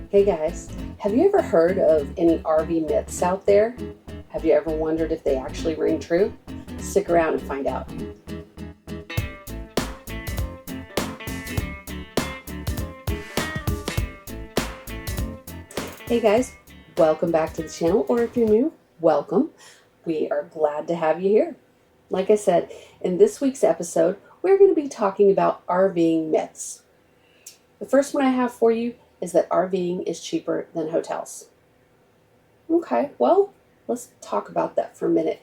Hey guys, have you ever heard of any RV myths out there? Have you ever wondered if they actually ring true? Stick around and find out. Hey guys, welcome back to the channel, or if you're new, welcome. We are glad to have you here. Like I said, in this week's episode, we're going to be talking about RVing myths. The first one I have for you is that RVing is cheaper than hotels. Okay, well, let's talk about that for a minute.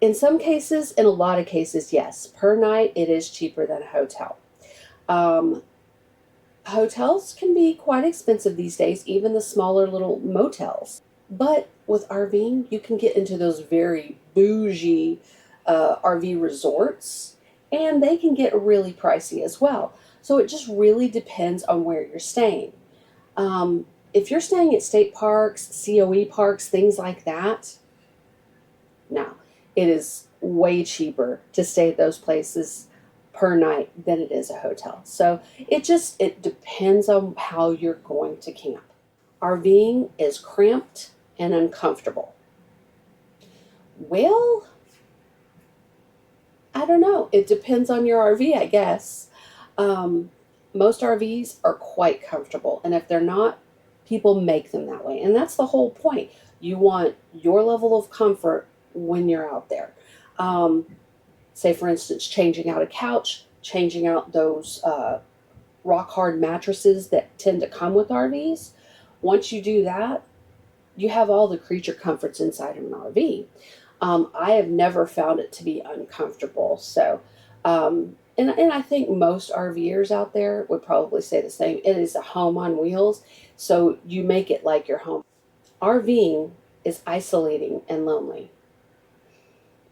In some cases, in a lot of cases, yes. Per night, it is cheaper than a hotel. Hotels can be quite expensive these days, even the smaller little motels. But with RVing, you can get into those very bougie RV resorts, and they can get really pricey as well. So it just really depends on where you're staying. If you're staying at state parks, COE parks, things like that, no, it is way cheaper to stay at those places per night than it is a hotel. So it depends on how you're going to camp. RVing is cramped and uncomfortable. Well, I don't know. It depends on your RV, I guess. Most RVs are quite comfortable, and if they're not, people make them that way. And that's the whole point. You want your level of comfort when you're out there. Say, for instance, changing out a couch, changing out those rock hard mattresses that tend to come with RVs. Once you do that, you have all the creature comforts inside of an RV. I have never found it to be uncomfortable. So, and I think most RVers out there would probably say the same. It is a home on wheels, so you make it like your home. RVing is isolating and lonely.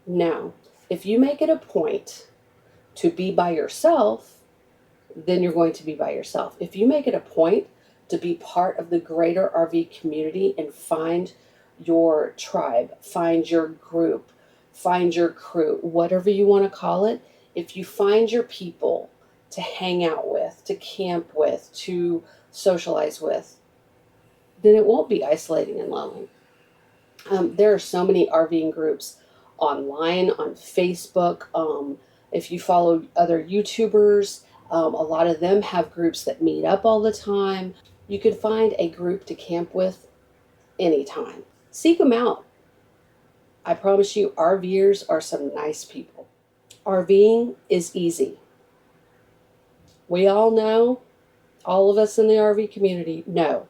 Now, if you make it a point to be by yourself, then you're going to be by yourself. If you make it a point to be part of the greater RV community and find your tribe, find your group, find your crew, whatever you want to call it, if you find your people to hang out with, to camp with, to socialize with, then it won't be isolating and lonely. There are so many RVing groups online, on Facebook. If you follow other YouTubers, a lot of them have groups that meet up all the time. You could find a group to camp with anytime. Seek them out. I promise you, RVers are some nice people. RVing is easy. We all know, all of us in the RV community know,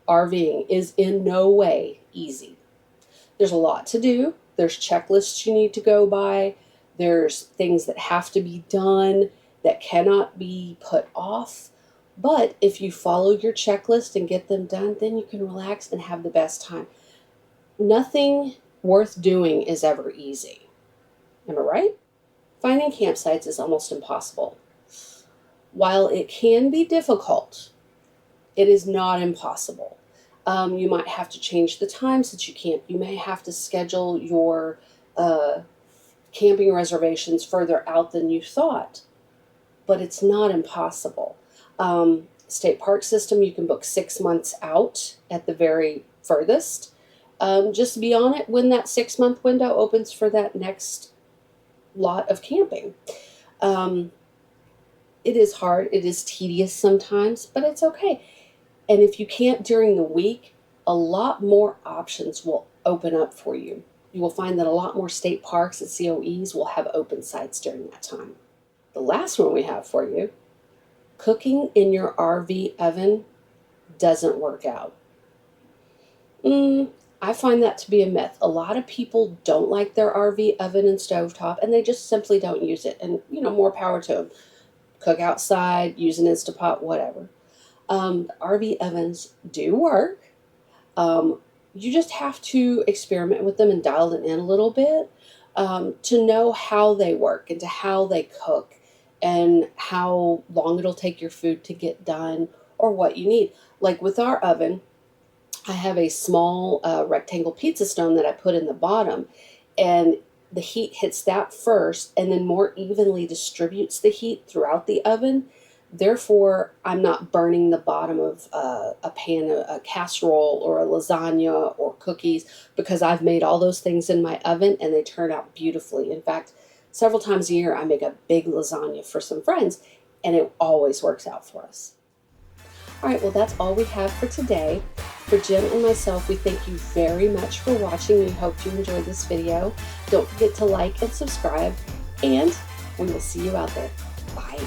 RVing is in no way easy. There's a lot to do. There's checklists you need to go by. There's things that have to be done that cannot be put off. But if you follow your checklist and get them done, then you can relax and have the best time. Nothing worth doing is ever easy. Am I right? Finding campsites is almost impossible. While it can be difficult, it is not impossible. You might have to change the times that you camp. You may have to schedule your camping reservations further out than you thought, but it's not impossible. State park system, you can book 6 months out at the very furthest. Just be on it when that 6-month window opens for that next lot of camping. It is hard, it is tedious sometimes, but it's okay. And if you camp during the week, a lot more options will open up for you. You will find that a lot more state parks and COEs will have open sites during that time. The last one we have for you, cooking in your RV oven doesn't work out. I find that to be a myth. A lot of people don't like their RV oven and stovetop, and they just simply don't use it. And, more power to them. Cook outside, use an Instapot, whatever. RV ovens do work. You just have to experiment with them and dial them in a little bit to know how they work and to how they cook and how long it'll take your food to get done or what you need. Like with our oven, I have a small rectangle pizza stone that I put in the bottom, and the heat hits that first and then more evenly distributes the heat throughout the oven. Therefore, I'm not burning the bottom of a pan, a casserole, or a lasagna or cookies, because I've made all those things in my oven and they turn out beautifully. In fact, several times a year I make a big lasagna for some friends, and it always works out for us. All right, well, that's all we have for today. For Jen and myself, we thank you very much for watching. We hope you enjoyed this video. Don't forget to like and subscribe, and we will see you out there. Bye.